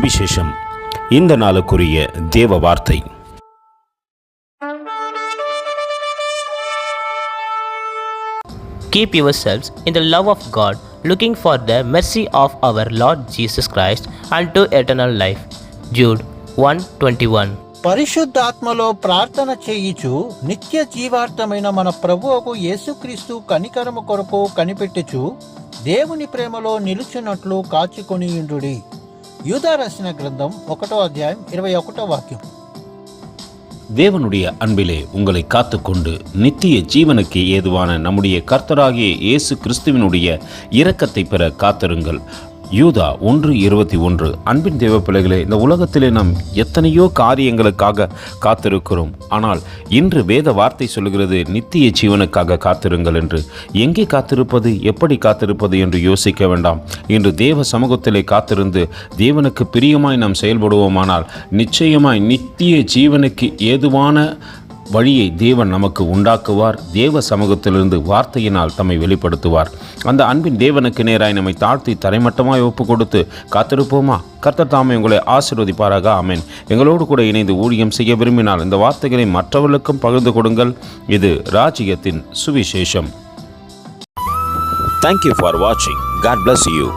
சுவிசேஷம். இந்த நாளுக்குரிய தேவ வார்த்தை. Keep yourselves in the love of God, looking for the mercy of our Lord Jesus Christ unto eternal life. Jude 1:21. పరిశుద్ధాత్మలో ప్రార్థన చేయుచు నిత్య జీవార్థమైన మన ప్రభువుకు యేసుక్రీస్తు కనికరము కొరకు కనిపెట్టుచు దేవుని ప్రేమలో నిలుచున్నట్లు కాచుకొనియుండుడి. யூதா ராసిన கிரந்தம் 1:21. தேவனுடைய அன்பிலே உங்களை காத்துக்கொண்டு நித்திய ஜீவனுக்கு ஏதுவான நம்முடைய கர்த்தராகிய இயேசு கிறிஸ்துவினுடைய இரக்கத்தை பெற காத்திருங்கள். யூதா 1:21. அன்பின் தேவ பிள்ளைகளே, இந்த உலகத்திலே நாம் எத்தனையோ காரியங்களுக்காக காத்திருக்கிறோம். ஆனால் இன்று வேத வார்த்தை சொல்கிறது நித்திய ஜீவனுக்காக காத்திருங்கள் என்று. எங்கே காத்திருப்பது, எப்படி காத்திருப்பது என்று யோசிக்க வேண்டாம். இன்று தேவ சமூகத்திலே காத்திருந்து தேவனுக்கு பிரியமாய் நாம் செயல்படுவோமானால் நிச்சயமாய் நித்திய ஜீவனுக்கு ஏதுவான வழியை தேவன் நமக்கு உண்டாக்குவார். தேவ சமூகத்திலிருந்து வார்த்தையினால் தம்மை வெளிப்படுத்துவார். அந்த அன்பின் தேவனுக்கு நேராய் நம்மை தாழ்த்தி தரைமட்டமாய் ஒப்பு கொடுத்து காத்திருப்போமா? கர்த்தர் தாமே உங்களை ஆசீர்வதிப்பாராக. ஆமென். எங்களோடு கூட இணைந்து ஊழியம் செய்ய விரும்பினால் இந்த வார்த்தைகளை மற்றவர்களுக்கும் பகிர்ந்து கொடுங்கள். இது ராஜ்யத்தின் சுவிசேஷம். Thank you for watching. God bless you.